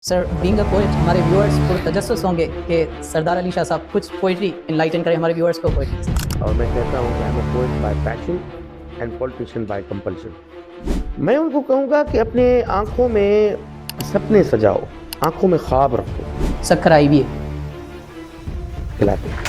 Sir being a poet हमारे viewers को तजस्सुस होंगे कि सरदार अली शाह साहब कुछ पोइट्री इनलाइटन करें हमारे व्यूअर्स को पोइट्री से। और मैं कहता हूँ कि I am a poet by passion and politician by compulsion. मैं उनको कहूँगा कि अपने आंखों में सपने सजाओ, आंखों में ख्वाब रखो, सखर आई भी खिलाते।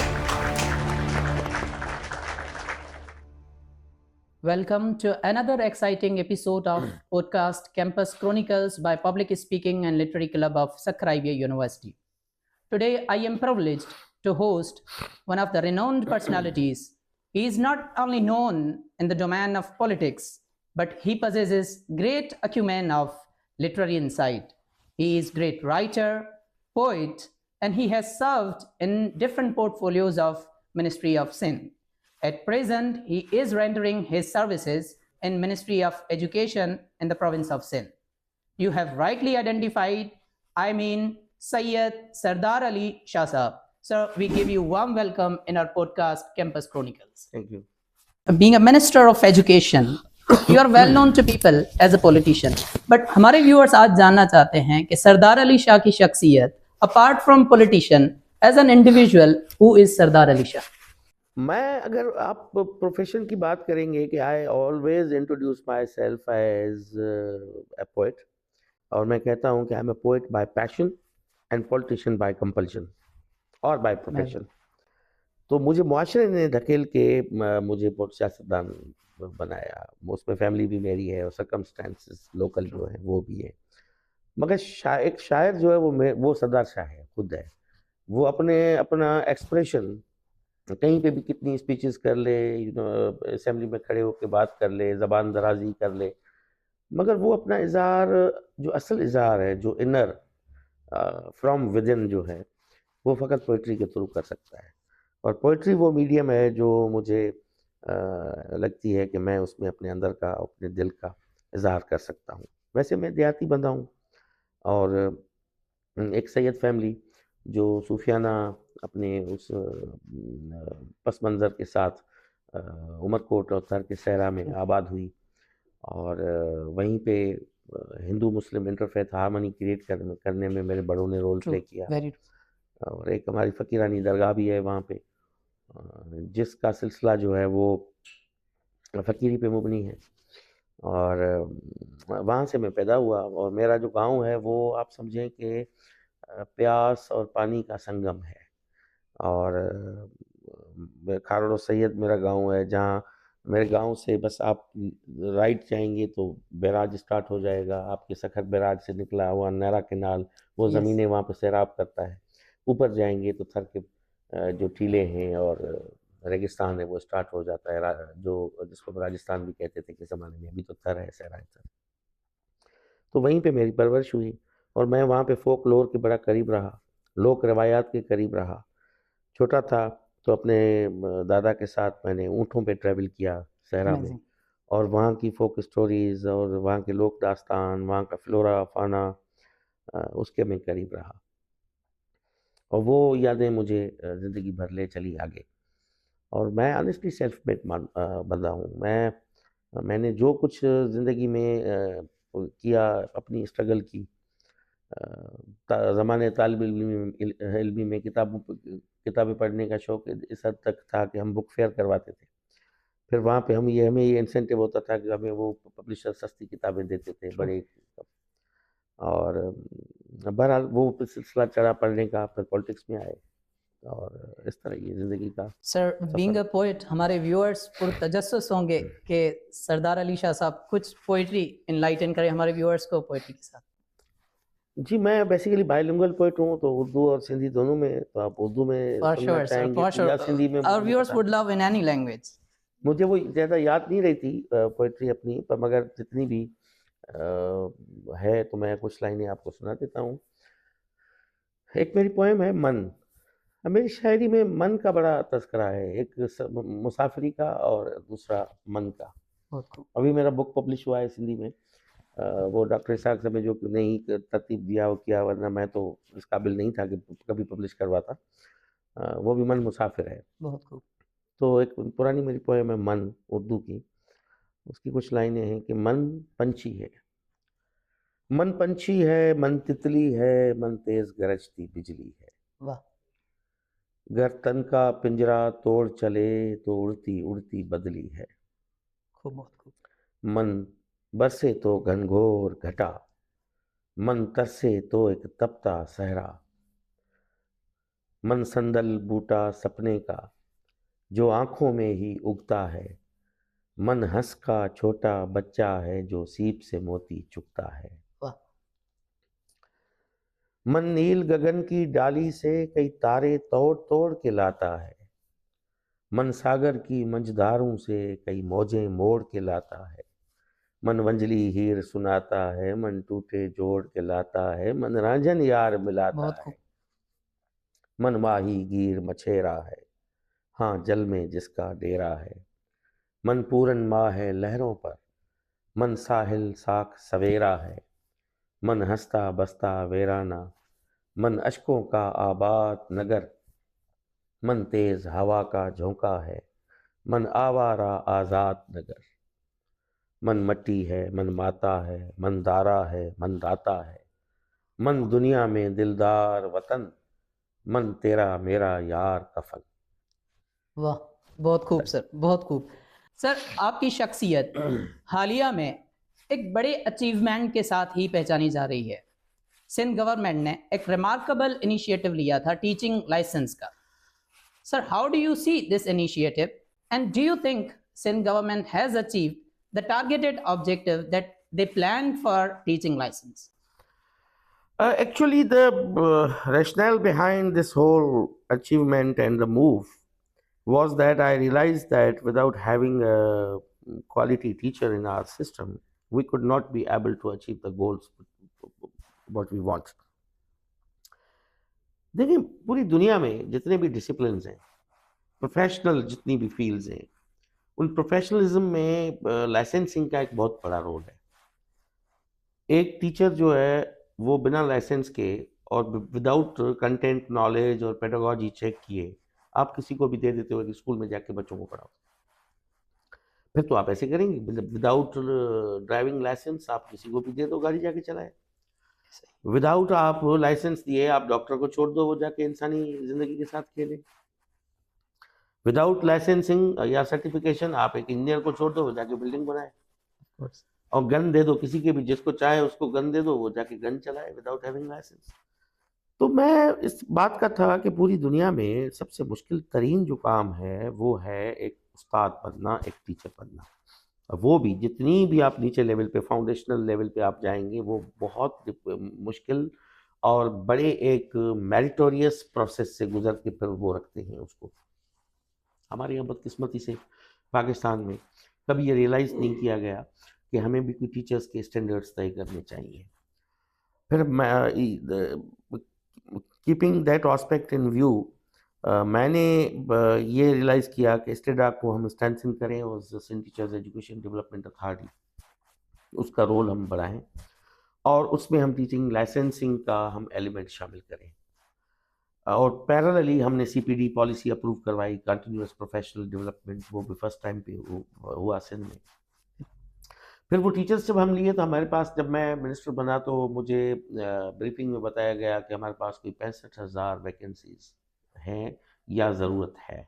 Welcome to another exciting episode of podcast Campus Chronicles by Public Speaking and Literary Club of Sakraivia University. Today, I am privileged to host one of the renowned personalities. He is not only known in the domain of politics, but he possesses great acumen of literary insight. He is great writer, poet, and he has served in different portfolios of Ministry of Sin. At present, he is rendering his services in Ministry of Education in the province of Sindh. You have rightly identified, I mean Sayyid Sardar Ali Shah Sahab. Sir, we give you warm welcome in our podcast Campus Chronicles. Thank you. Being a minister of education, you are well known to people as a politician. But हमारे viewers आज जानना चाहते हैं कि सरदार अली शाह की शख्सियत, apart from politician, as an individual, who is सरदार अली शाह? मैं अगर आप प्रोफेशन की बात करेंगे कि I always introduce myself as a poet, और मैं कहता हूँ कि I am a poet by passion and politician by compulsion और बाय प्रोफेशन। तो मुझे मुआशरे ने धकेल के मुझे बहुत सियासतदान बनाया। उसमें फैमिली भी मेरी है और सर्कमस्टेंसेस लोकल जो है वो भी है। मगर एक शायर जो है वो सरदार शाह है, खुद है। वो अपना एक्सप्रेशन कहीं पे भी कितनी स्पीचेस कर ले, असेंबली में खड़े होकर बात कर ले, ज़बान दराजी कर ले, मगर वो अपना इज़हार, जो असल इज़हार है, जो इनर फ्रॉम विदिन जो है, वो फ़कत पोइट्री के थ्रू कर सकता है। और पोइट्री वो मीडियम है जो मुझे लगती है कि मैं उसमें अपने अंदर का, अपने दिल का इज़हार कर सकता हूँ। वैसे मैं देहाती बंदा हूँ और एक सैयद फैमिली जो सूफियाना अपने उस पस मंज़र के साथ उमरकोट और तर्क सहरा में आबाद हुई, और वहीं पे हिंदू मुस्लिम इंटरफेथ हार्मनी क्रिएट करने में मेरे बड़ों ने रोल प्ले किया। और एक हमारी फ़कीरानी दरगाह भी है वहाँ पे, जिसका सिलसिला जो है वो फ़कीरी पे मुबनी है। और वहाँ से मैं पैदा हुआ, और मेरा जो गांव है वो आप समझें कि प्यास और पानी का संगम है। और खारड़ सैयद मेरा गांव है, जहाँ मेरे गांव से बस आप राइट जाएंगे तो बैराज स्टार्ट हो जाएगा। आपके सखर बैराज से निकला हुआ नहरा केनाल, वो ज़मीनें वहाँ पे सैराब करता है। ऊपर जाएंगे तो थर के जो टीले हैं और रेगिस्तान है वो स्टार्ट हो जाता है, जो जिसको राजस्थान भी कहते थे कि ज़माने में, अभी तो थर है, सहराए थर। तो वहीं पे मेरी परवरिश हुई और मैं वहाँ पे फोक लोर के बड़ा करीब रहा, लोक रवायात के करीब रहा। छोटा था तो अपने दादा के साथ मैंने ऊँटों पे ट्रैवल किया सहरा में, और वहाँ की फोक स्टोरीज़ और वहाँ के लोक दास्तान, वहाँ का फ्लोरा फाना, उसके मैं करीब रहा, और वो यादें मुझे ज़िंदगी भर ले चली आगे। और मैं ऑनेस्टली सेल्फ मेड बंदा हूँ। मैंने जो कुछ ज़िंदगी में किया, अपनी स्ट्रगल की, ज़माने तालिब इल्मी में किताबें पढ़ने का शौक़ इस हद तक था कि हम बुक फेयर करवाते थे। फिर वहाँ पे हमें ये इंसेंटिव होता था कि हमें वो पब्लिशर सस्ती किताबें देते थे बड़े। और बहरहाल वो सिलसिला चढ़ा पढ़ने का, फिर पॉलिटिक्स में आए, और इस तरह ये ज़िंदगी का। सर बीइंग अ पोएट हमारे व्यूअर्स पुरतजस्सुस होंगे कि सरदार अली शाह साहब कुछ पोइट्री इनलाइटन करें हमारे व्यूअर्स को पोइट्री के साथ। जी, मैं बेसिकली बाइलिंगुअल पोएट हूँ, तो उर्दू और सिंधी दोनों में। तो आप उर्दू में सुनना चाहेंगे तो या सिंधी में? Our viewers would love in any language. मुझे वो ज़्यादा याद नहीं रहती पोएट्री अपनी, पर मगर जितनी भी है तो मैं कुछ लाइनें आपको सुना देता हूँ। एक मेरी पोएम है मन। मेरी शायरी में मन का बड़ा तज़किरा है, एक मुसाफिरी का और दूसरा मन का। अभी मेरा बुक पब्लिश हुआ है सिंधी में, वो डॉक्टर इसाक साहब ने जो नहीं तरतीब दिया वो किया, वरना मैं तो इस काबिल नहीं था कि कभी पब्लिश करवाता। वो भी मन मुसाफिर है। बहुत खूब। तो एक पुरानी मेरी पोएम है मन, उर्दू की, उसकी कुछ लाइनें हैं कि मन पंछी है, मन पंछी है, मन तितली है, मन तेज गरजती बिजली है। वाह, गर तन का पिंजरा तोड़ चले तो उड़ती उड़ती बदली है। खूब, बहुत खूब। मन बरसे तो घनघोर घटा, मन तरसे तो एक तपता सहरा। मन संदल बूटा सपने का, जो आंखों में ही उगता है। मन हंस का छोटा बच्चा है, जो सीप से मोती चुगता है। वाह, मन नील गगन की डाली से कई तारे तोड़ तोड़ के लाता है। मन सागर की मंझधारों से कई मौजें मोड़ के लाता है। मन वंजली हीर सुनाता है, मन टूटे जोड़ के लाता है। मन रांझन यार मिलाता बहुत खूब। है। मन माही गीर मछेरा है, हाँ जल में जिसका डेरा है। मन पूरन माह है लहरों पर, मन साहिल साख सवेरा है। मन हंसता बसता वेराना, मन अशकों का आबाद नगर। मन तेज हवा का झोंका है, मन आवारा आजाद नगर। मन मट्टी है, मन माता है, मन दारा है, मन दाता है। मन दुनिया में दिलदार वतन, मन तेरा मेरा यार कफन। वाह, बहुत खूब सर, बहुत खूब। सर, आपकी शख्सियत हालिया में एक बड़े अचीवमेंट के साथ ही पहचानी जा रही है। सिंध गवर्नमेंट ने एक रिमार्केबल इनिशिएटिव लिया था टीचिंग लाइसेंस का। Sir, how do you see this initiative and do you think Sindh government has achieved the targeted objective that they planned for teaching license? Actually, the rationale behind this whole achievement and the move was that I realized that without having a quality teacher in our system, we could not be able to achieve the goals what we want. देखिए, पूरी दुनिया में जितने भी disciplines हैं, professional जितनी भी fields हैं, उन प्रोफेशनलिज्म में लाइसेंसिंग का एक बहुत बड़ा रोल है। एक टीचर जो है वो बिना लाइसेंस के और विदाउट कंटेंट नॉलेज और पेडागॉजी चेक किए आप किसी को भी दे देते हो कि स्कूल में जाके बच्चों को पढ़ाओ, फिर तो आप ऐसे करेंगे। विदाउट ड्राइविंग लाइसेंस आप किसी को भी दे दो गाड़ी जाके चलाए। विदाउट आप लाइसेंस दिए आप डॉक्टर को छोड़ दो, वो जाके इंसानी जिंदगी के साथ खेले। विदाउट लाइसेंसिंग या सर्टिफिकेशन आप एक इंजीनियर को छोड़ दो, वो जाके बिल्डिंग बनाए। और गन दे दो किसी के भी, जिसको चाहे उसको गन दे दो, वो जाके गन चलाए विदाउट हैविंग लाइसेंस। तो मैं इस बात का था कि पूरी दुनिया में सबसे मुश्किल तरीन जो काम है वो है एक उस्ताद बनना, एक टीचर बनना। वो भी जितनी भी आप नीचे लेवल पे, फाउंडेशनल लेवल पे आप जाएंगे, वो बहुत मुश्किल और बड़े एक मेरिटोरियस प्रोसेस से गुजर के फिर वो रखते हैं उसको। हमारे यहाँ बदकिस्मती से पाकिस्तान में कभी ये रियलाइज़ नहीं किया गया कि हमें भी कोई टीचर्स के स्टैंडर्ड्स तय करने चाहिए। फिर keeping that aspect in view, मैंने ये रियलाइज़ किया कि स्टेडा को हम स्ट्रेंथन करें और Sindh teachers education development authority उसका रोल हम बढ़ाएं और उसमें हम टीचिंग लाइसेंसिंग का हम एलिमेंट शामिल करें। और पैरेलली हमने CPD पॉलिसी अप्रूव करवाई, कंटिन्यूअस प्रोफेशनल डेवलपमेंट, वो भी फर्स्ट टाइम पे हुआ सिंध में। फिर वो टीचर्स जब हम लिए तो हमारे पास, जब मैं मिनिस्टर बना तो मुझे ब्रीफिंग में बताया गया कि हमारे पास कोई 65,000 वैकेंसीज हैं या ज़रूरत है।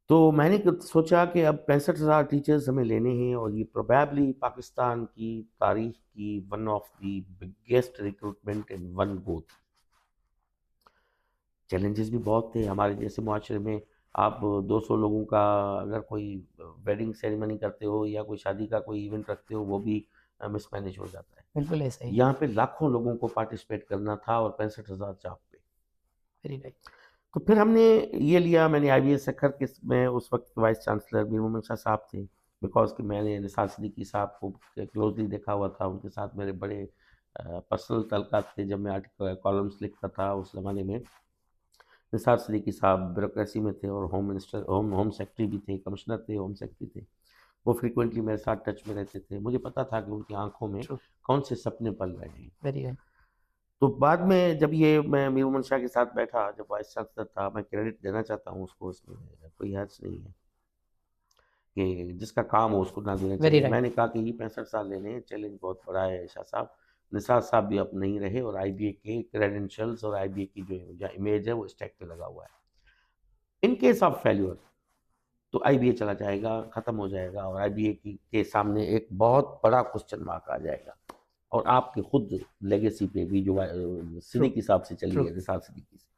तो मैंने सोचा कि अब 65,000 टीचर्स हमें लेने हैं और ये प्रोबेबली पाकिस्तान की तारीख की one of the biggest recruitment in one go. Challenges भी बहुत थे हमारे जैसे मुआशरे में। आप 200 लोगों का अगर कोई वेडिंग सेरेमनी करते हो या कोई शादी का कोई इवेंट रखते हो, वो भी मिसमैनेज हो जाता है। बिल्कुल ऐसा ही। यहाँ पे लाखों लोगों को पार्टिसिपेट करना था और 65,000 चाप पे। Very right. तो फिर हमने ये लिया, मैंने IVS सखर के में उस वक्त वाइस चांसलर मीर मोहम्मद शाह साहब थे, बिकॉज कि मैंने निसार सिद्दीकी साहब को क्लोजली देखा हुआ था, उनके साथ मेरे बड़े पर्सनल तल्लुकात थे। जब मैं आर्टिकल कॉलम्स लिखता था उस ज़माने में, निसार सिद्दीकी साहब ब्यूरोक्रेसी में थे और होम मिनिस्टर, होम सेक्रेटरी भी थे, कमिश्नर थे, होम सेक्रेटरी थे। वो फ्रीक्वेंटली मेरे साथ टच में रहते थे। मुझे पता था कि उनकी आंखों में कौन से सपने पल रहे हैं। Very right. तो बाद में जब ये मैं मीर मोहम्मद शाह के साथ बैठा, जब वाइस चांसलर था, मैं क्रेडिट देना चाहता हूँ उसको, इसमें कोई हर्ज नहीं है कि जिसका काम हो उसको ना देना चाहिए। मैंने कहा कि ये 65 साल लेने हैं, चैलेंज बहुत बड़ा है शाह साहब, निसार साहब भी अब नहीं रहे और IBA के क्रेडेंशियल्स और IBA की जो इमेज है वो स्टैक पे लगा हुआ है। इन केस ऑफ फेल्यूर तो IBA चला जाएगा, ख़त्म हो जाएगा और IBA के सामने एक बहुत बड़ा क्वेश्चन मार्क आ जाएगा और आपके खुद लेगेसी पे भी जो सिद्दीकी साहब से चली है, निसार सिद्दीकी से।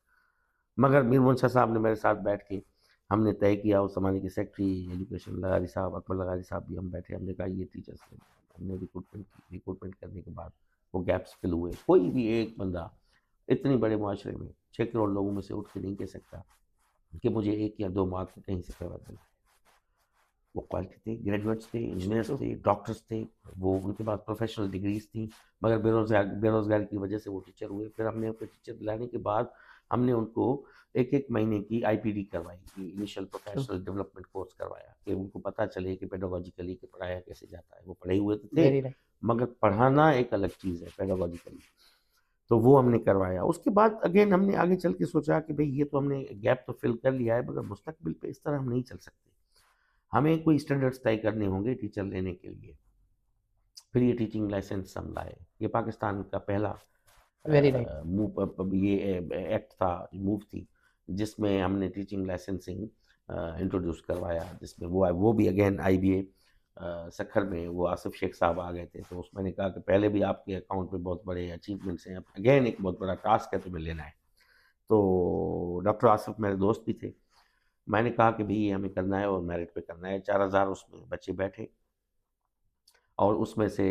मगर मीर मुंशा साहब ने मेरे साथ बैठ के हमने तय किया, उस ज़माने के सेक्रेटरी एजुकेशन लगारी साहब, अकबर लगारी साहब भी हम बैठे, हमने कहा ये टीचर्स हमने रिक्रूटमेंट की। रिक्रूटमेंट करने के बाद वो गैप्स फिल हुए। कोई भी एक बंदा इतने बड़े मुआशरे में 6 करोड़ लोगों में से उठ के नहीं कह सकता कि मुझे 1 या 2 मार्क्स कहीं से करवा दें। वो क्वालिटी थे, ग्रेजुएट्स थे, इंजीनियर्स थे, डॉक्टर्स थे, वो उनके पास प्रोफेशनल डिग्रीज थी, मगर बेरोज़गारी की वजह से वो टीचर हुए। फिर हमने उनको टीचर दिलाने के बाद हमने उनको 1-1 महीने की IPD करवाई, इनिशियल प्रोफेशनल डेवलपमेंट कोर्स करवाया कि उनको पता चले कि पेडागोजिकली कि पढ़ाया कैसे जाता है। वो पढ़े हुए तो थे, मगर पढ़ाना एक अलग चीज़ है पेडागोजिकली, तो वो हमने करवाया। उसके बाद अगेन हमने आगे चल के सोचा कि भाई ये तो हमने गैप तो फिल कर लिया है, मगर मुस्तकबिल पे इस तरह हम नहीं चल सकते, हमें कोई स्टैंडर्ड्स तय करने होंगे टीचर लेने के लिए। फिर ये टीचिंग लाइसेंस हम लाए। ये पाकिस्तान का पहला ये एक्ट था, मूव थी, जिसमें हमने टीचिंग लाइसेंसिंग इंट्रोड्यूस करवाया, जिसमें वो भी अगेन IBA सखर में वो आसिफ शेख साहब आ गए थे। तो उसमें मैंने कहा कि पहले भी आपके अकाउंट में बहुत बड़े अचीवमेंट्स हैं, अगेन एक बहुत बड़ा टास्क है तुम्हें लेना है। तो डॉक्टर आसिफ मेरे दोस्त भी थे, मैंने कहा कि भाई ये हमें करना है और मेरिट पे करना है। 4000 उसमें बच्चे बैठे और उसमें से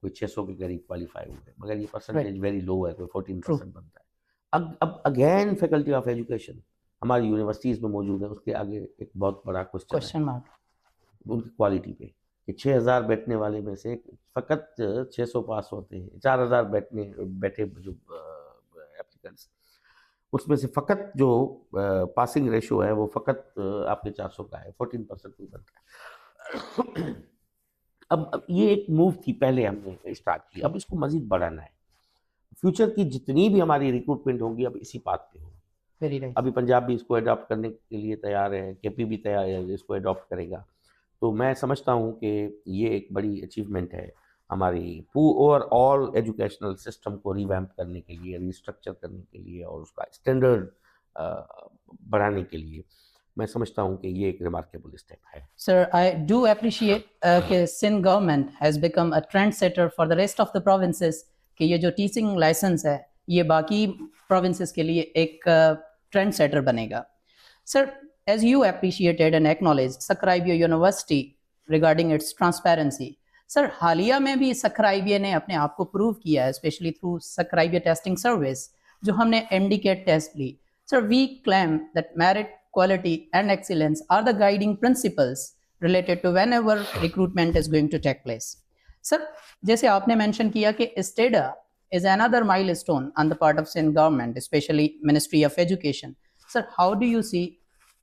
कोई 600 के करीब क्वालिफाई हुए, मगर ये परसेंटेज वेरी लो है, कोई 14% बनता है। अब अगेन फैकल्टी ऑफ एजुकेशन हमारी यूनिवर्सिटीज़ में मौजूद है, उसके आगे एक बहुत बड़ा क्वेश्चन मार्क उनकी क्वालिटी पे कि 6000 बैठने वाले में से फ़कत 600 पास होते हैं, 4000 बैठे जो एप्लीकेंट्स, उसमें से फ़कत जो पासिंग रेशो है वो फ़कत आपके 400 का है, 14% कोई बनता है। अब ये एक मूव थी, पहले हमने स्टार्ट की, अब इसको मज़ीद बढ़ाना है। फ्यूचर की जितनी भी हमारी रिक्रूटमेंट होगी अब इसी बात पे होगी। अभी पंजाब भी इसको अडॉप्ट करने के लिए तैयार है, KP भी तैयार है, इसको अडॉप्ट करेगा। तो मैं समझता हूँ कि ये एक बड़ी अचीवमेंट है हमारी ओवरऑल एजुकेशनल सिस्टम को रिवैम्प करने के लिए, रिस्ट्रक्चर करने के लिए और उसका स्टैंडर्ड बढ़ाने के लिए। मैं समझता हूँ कि ये एक रिमार्केबल स्टेप है। सर, आई डू अप्रिशिएट कि Sindh government has become a trend setter for the rest of the provinces, कि ये जो टीचिंग लाइसेंस है ये बाकी प्रोविंसेस के लिए एक ट्रेंड सेटर बनेगा। Sir, as you appreciated and acknowledged Sakhar IBA University regarding its transparency, sir हालिया में भी Sakhar IBA ने अपने आप को प्रूव किया है, specially through Sakhar IBA testing service जो हमने NDCAT टेस्ट ली। Sir, we claim that merit, quality and excellence are the guiding principles related to whenever recruitment is going to take place. Sir, जैसे आपने mention किया कि STEDA is another milestone on the part of Sindh government, especially Ministry of Education. Sir, how do you see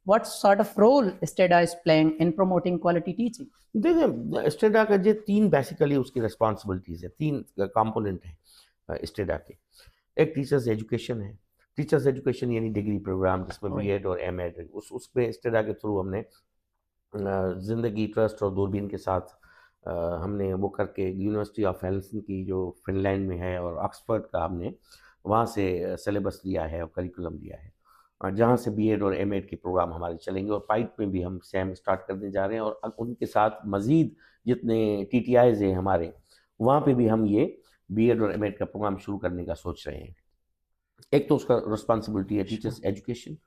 what sort of role STEDA is playing in promoting quality teaching? देखिए, STEDA का जो 3 basically उसकी responsibilities है, 3 component हैं STEDA के। एक teachers education है, teachers education यानी डिग्री प्रोग्राम जिसमें BEd और MEd, उसमें STEDA के थ्रू हमने ज़िंदगी ट्रस्ट और दूरबीन के साथ हमने वो करके यूनिवर्सिटी ऑफ हेल्सिंकी जो फिनलैंड में है और ऑक्सफोर्ड का हमने वहाँ से सिलेबस लिया है और करिकुलम लिया है, और जहाँ से BEd और MEd के प्रोग्राम हमारे चलेंगे। और पाइप में भी हम SAM स्टार्ट करने जा रहे हैं, और अब उनके साथ मज़ीद जितने TTIs हैं हमारे, वहाँ पे भी हम ये BEd और MEd का प्रोग्राम शुरू करने का सोच रहे हैं। एक तो उसका रिस्पॉन्सिबिलिटी है टीचर्स एजुकेशन,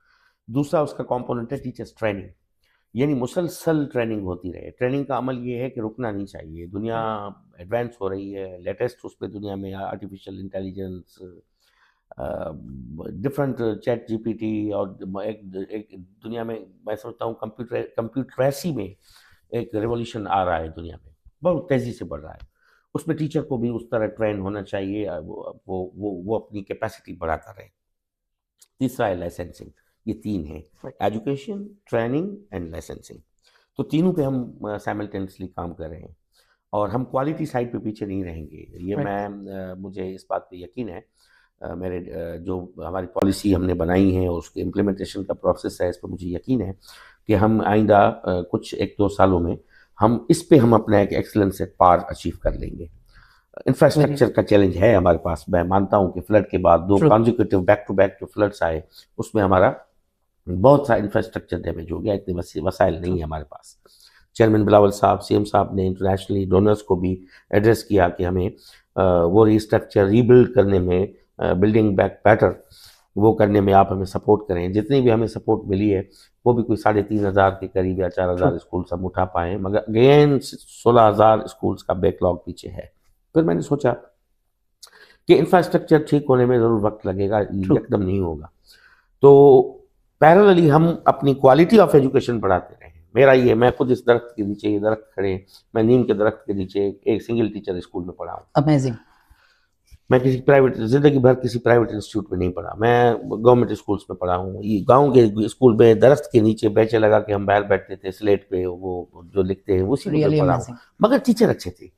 दूसरा उसका कंपोनेंट है टीचर्स ट्रेनिंग, यानी मुसलसल ट्रेनिंग होती रहे। ट्रेनिंग का अमल ये है कि रुकना नहीं चाहिए। दुनिया एडवांस हो रही है, लेटेस्ट उस पर दुनिया में artificial intelligence, different chat GPT, और एक दुनिया में मैं समझता हूँ कंप्यूटरेसी में एक रेवोल्यूशन आ रहा है, दुनिया में बहुत तेज़ी से बढ़ रहा है। उसमें टीचर को भी उस तरह ट्रेन होना चाहिए, वो अपनी कैपेसिटी बढ़ाता रहे। तीसरा है लाइसेंसिंग। ये 3 हैं, एजुकेशन, ट्रेनिंग एंड लाइसेंसिंग। तो तीनों पे हम साइमल्टेनियसली काम कर रहे हैं और हम क्वालिटी साइड पे पीछे नहीं रहेंगे। ये मुझे इस बात पे यकीन है। मेरे जो हमारी पॉलिसी हमने बनाई है और उसके इम्प्लीमेंटेशन का प्रोसेस है, इस पर मुझे यकीन है कि हम आइंदा कुछ 1-2 सालों में हम इस पे हम अपना एक एक्सीलेंस से पार अचीव कर लेंगे। इंफ्रास्ट्रक्चर का चैलेंज है हमारे पास। मैं मानता हूं कि फ्लड के बाद 2 True. Consecutive back to back जो फ्लड्स आए उसमें हमारा बहुत सा इंफ्रास्ट्रक्चर डैमेज हो गया, इतने वसाइल नहीं है हमारे पास। चेयरमैन बिलावल साहब, सीएम साहब ने इंटरनेशनली डोनर्स को भी एड्रेस किया कि हमें वो रिस्ट्रक्चर रीबिल्ड करने में, बिल्डिंग बैक बेटर वो करने में आप हमें सपोर्ट करें। जितनी भी हमें सपोर्ट मिली है वो भी कोई 3,500 के करीब या 4,000 स्कूल्स हम उठा पाए, मगर अगेन 16,000 स्कूल्स का बैकलॉग पीछे है। फिर मैंने सोचा कि इंफ्रास्ट्रक्चर ठीक होने में ज़रूर वक्त लगेगा, एकदम नहीं होगा। तो पैरेलली हम अपनी क्वालिटी ऑफ एजुकेशन बढ़ाते रहे। मेरा ये, मैं खुद इस दरख्त के नीचे, ये दरख्त खड़े, मैं नीम के दरख्त के नीचे एक सिंगल टीचर स्कूल में पढ़ा हूँ। अमेजिंग। मैं किसी प्राइवेट, जिंदगी भर किसी प्राइवेट इंस्टीट्यूट में नहीं पढ़ा, मैं गवर्नमेंट स्कूल्स में पढ़ा हूँ। ये गांव के स्कूल में दरख्त के नीचे बेंच लगा के हम बाहर बैठते थे, स्लेट पे वो जो लिखते हैं उसी में Really पढ़ा हूँ। amazing. मगर टीचर अच्छे थे।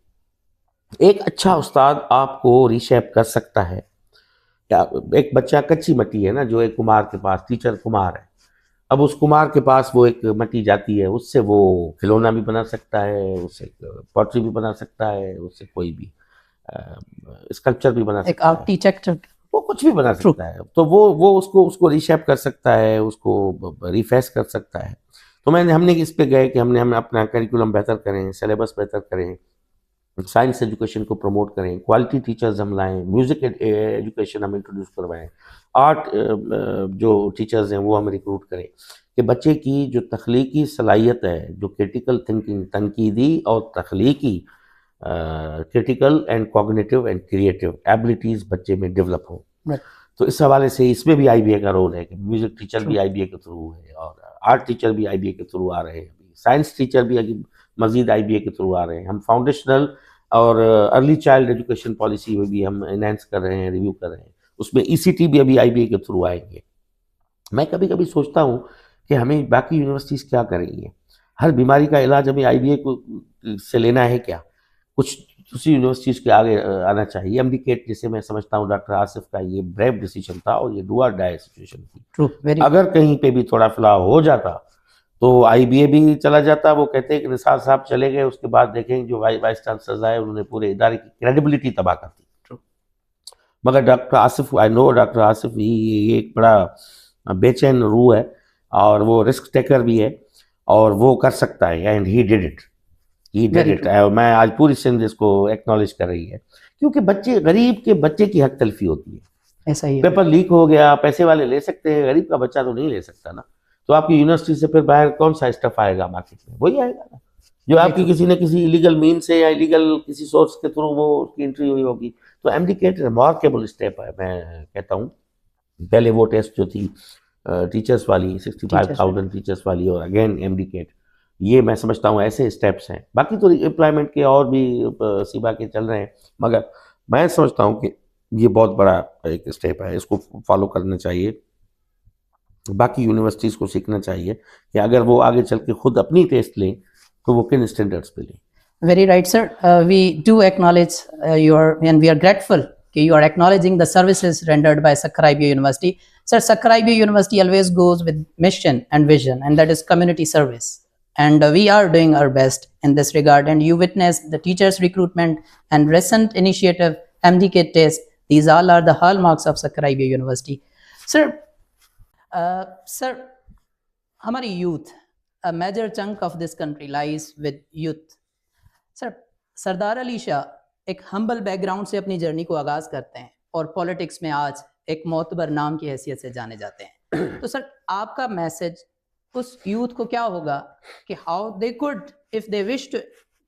एक अच्छा उस्ताद आपको रीशेप कर सकता है। एक बच्चा कच्ची मट्टी है ना, जो एक कुम्हार के पास, टीचर कुम्हार है, अब उस कुम्हार के पास वो एक मट्टी जाती है, उससे वो खिलौना भी बना सकता है, उससे पॉटरी भी बना सकता है, उससे कोई भी स्कल्पचर भी बना एक सकता है, आर्किटेक्ट। वो कुछ भी बना सकता है। तो वो उसको रीशेप कर सकता है, उसको रिफेस कर सकता है। तो हमने इस पे गए कि हम अपना करिकुलम बेहतर करें, सिलेबस बेहतर करें, साइंस एजुकेशन को प्रमोट करें, क्वालिटी टीचर्स हम लाएं, म्यूजिक एजुकेशन हम इंट्रोड्यूस करवाएं, आर्ट जो टीचर्स हैं वो हम रिक्रूट करें, कि बच्चे की जो तख्लीकी सलाहियत है, जो क्रिटिकल थिंकिंग, तनकीदी और तख्लीकी, critical and cognitive and creative abilities बच्चे में डेवलप हो। तो इस हवाले से इसमें भी आईबीए का रोल है कि म्यूजिक टीचर भी आईबीए के थ्रू है, और आर्ट टीचर भी आईबीए के थ्रू आ रहे हैं, साइंस टीचर भी मजीद आईबीए के थ्रू आ रहे हैं। हम फाउंडेशनल और अर्ली चाइल्ड एजुकेशन पॉलिसी में भी हम एनहेंस कर रहे हैं, रिव्यू कर रहे हैं, उसमें ईसीटी भी अभी आईबीए के थ्रू आएंगे। मैं कभी कभी सोचता हूँ कि हमें बाकी यूनिवर्सिटीज़ क्या करेंगी, हर बीमारी का इलाज हमें आईबीए को से लेना है क्या? कुछ दूसरी यूनिवर्सिटीज़ के आगे आना चाहिए। एमडीकेट, जिसे मैं समझता हूँ डॉक्टर आसिफ का ये ब्रेव डिसीजन था और ये डू और डाई सिचुएशन थी। अगर कहीं पे भी थोड़ा फलाह हो जाता तो आईबीए भी चला जाता। वो कहते हैं कि निसार साहब चले गए, उसके बाद देखें जो वाइस चांसलर्स आए उन्होंने पूरे इदारे की क्रेडिबिलिटी तबाह कर दी। मगर doctor Asif, I know doctor Asif, ये एक बड़ा बेचैन रूह है और वो रिस्क टेकर भी है और वो कर सकता है, and he did it, he did it. मैं आज पूरी सिंध इसको एक्नॉलेज कर रही है, क्योंकि बच्चे, गरीब के बच्चे की हक तलफी होती है। ऐसा ही है। पेपर लीक हो गया, पैसे वाले ले सकते हैं, गरीब का बच्चा तो नहीं ले सकता ना। तो आपकी यूनिवर्सिटी से फिर बाहर कौन सा स्टफ आएगा मार्केट में? वही आएगा ना जो आपकी किसी न किसी इलीगल मीन से या इलीगल किसी सोर्स के थ्रू वो उसकी एंट्री हुई होगी। तो एमडीकेट रिमार्केबल स्टेप है, मैं कहता हूँ। पहले वो टेस्ट जो थी टीचर्स वाली, 65,000 टीचर्स वाली, और अगेन एमडीकेट, ये मैं समझता हूँ ऐसे स्टेप्स हैं। बाकी तो एम्प्लॉयमेंट के और भी सीबा के चल रहे हैं, मगर मैं समझता हूँ कि ये बहुत बड़ा एक स्टेप है, इसको फॉलो करना चाहिए। बाकी यूनिवर्सिटीज़ को सीखना चाहिए कि अगर वो आगे चल के खुद अपनी टेस्ट लें तो वो किन स्टैंडर्ड्स पे लें। Very right, sir. We do acknowledge and we are grateful that you are acknowledging the services rendered by Sakkar IBA University. Sir, Sakkar IBA University always goes with mission and vision, and that is community service. And we are doing our best in this regard. And you witnessed the teachers' recruitment and recent initiative, MDK test. These all are the hallmarks of Sakkar IBA University. Sir, हमारी youth, a major chunk of this country lies with youth. Sir, Sardar Ali Shah एक humble background से अपनी journey को आगाज़ करते हैं और politics में आज एक मोतबर नाम की हैसियत से जाने जाते हैं। तो सर, आपका मैसेज उस यूथ को क्या होगा कि how they could, if they wish to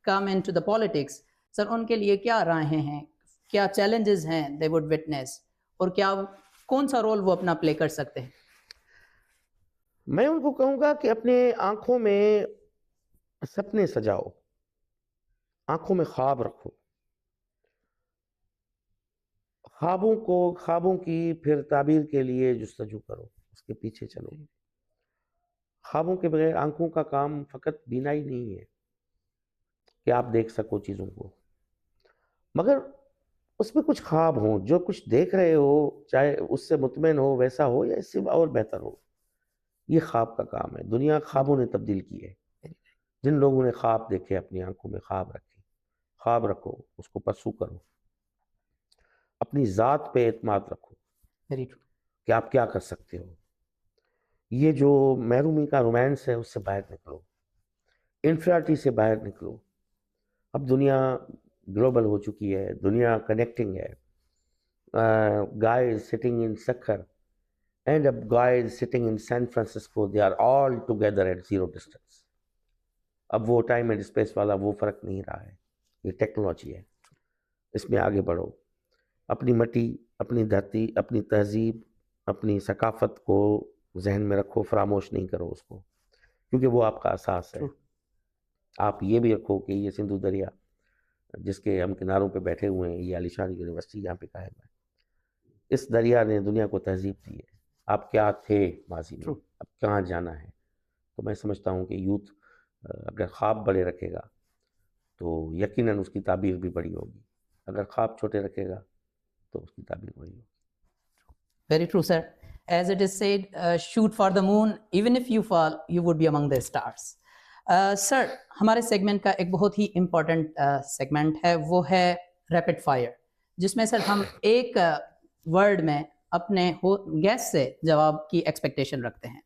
come into the politics, sir उनके लिए क्या राहें हैं, क्या चैलेंजेस हैं दे वुड विटनेस, और क्या कौन सा रोल वो अपना प्ले कर सकते हैं? मैं उनको कहूँगा कि अपने आँखों में सपने सजाओ, आंखों में ख्वाब रखो, ख्वाबों की फिर ताबीर के लिए जुस्तजू करो, उसके पीछे चलो। ख्वाबों के बगैर आंखों का काम फकत बीनाई नहीं है कि आप देख सको चीज़ों को, मगर उसमें कुछ ख्वाब हो, जो कुछ देख रहे हो चाहे उससे मुतमईन हो, वैसा हो या इससे और बेहतर हो। ये ख्वाब का काम है। दुनिया ख्वाबों ने तब्दील की है। जिन लोगों ने ख्वाब देखे, अपनी आंखों में ख्वाब रखे, ख्वाब रखो, उसको परसू करो। अपनी ज़ात पे एतमाद रखो वेरी ट्रू। कि आप क्या कर सकते हो। ये जो महरूमी का रोमांस है उससे बाहर निकलो, इन्फ्राटी से बाहर निकलो। अब दुनिया ग्लोबल हो चुकी है, दुनिया कनेक्टिंग है। guys sitting in Sakhar and a guys sitting in San Francisco, they are all together at zero distance. अब वो टाइम एंड स्पेस वाला वो फ़र्क नहीं रहा है, ये टेक्नोलॉजी है, इसमें आगे बढ़ो। अपनी मिट्टी, अपनी धरती, अपनी तहजीब, अपनी सकाफ़त को जहन में रखो, फरामोश नहीं करो उसको, क्योंकि वो आपका असास है। आप ये भी रखो कि ये सिंधु दरिया जिसके हम किनारों पे बैठे हुए हैं, ये आलिशान यूनिवर्सिटी यहाँ पे कायम है, इस दरिया ने दुनिया को तहजीब दी है। आप क्या थे माजी में, अब कहाँ जाना है। तो मैं समझता हूँ कि यूथ अगर ख्वाब बड़े रखेगा तो यकीनन उसकी ताबीर भी बड़ी होगी, अगर ख्वाब छोटे रखेगा तो उसकी ताबीर बड़ी होगी। Very true, sir. As it is said, shoot for the moon. Even if you fall, you would be among the stars. Sir, हमारे सेगमेंट का एक बहुत ही इम्पोर्टेंट सेगमेंट है, वो है रैपिड फायर, जिसमें सर हम एक वर्ड में अपने गेस्ट से जवाब की एक्सपेक्टेशन रखते हैं।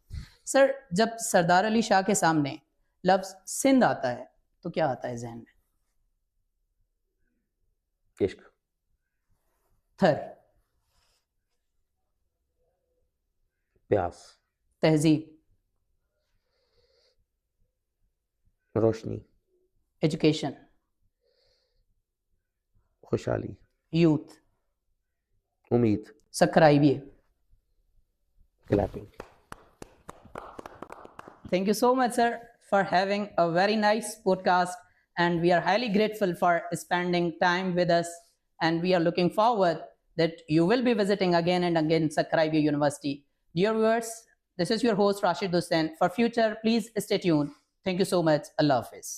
सर, जब सरदार अली शाह के सामने लफ्ज़ सिंध आता है तो क्या आता है जहन में? इश्क, थर, प्यास, तहजीब, रोशनी, एजुकेशन, खुशहाली, यूथ, उम्मीद, सक्राइबिए। Clapping. Thank you so much, sir, for having a very nice podcast. And we are highly grateful for spending time with us. And we are looking forward that you will be visiting again and again Sakraibia University. Dear viewers, this is your host, Rashid Hussain. For future, please stay tuned. Thank you so much. Allah Hafiz.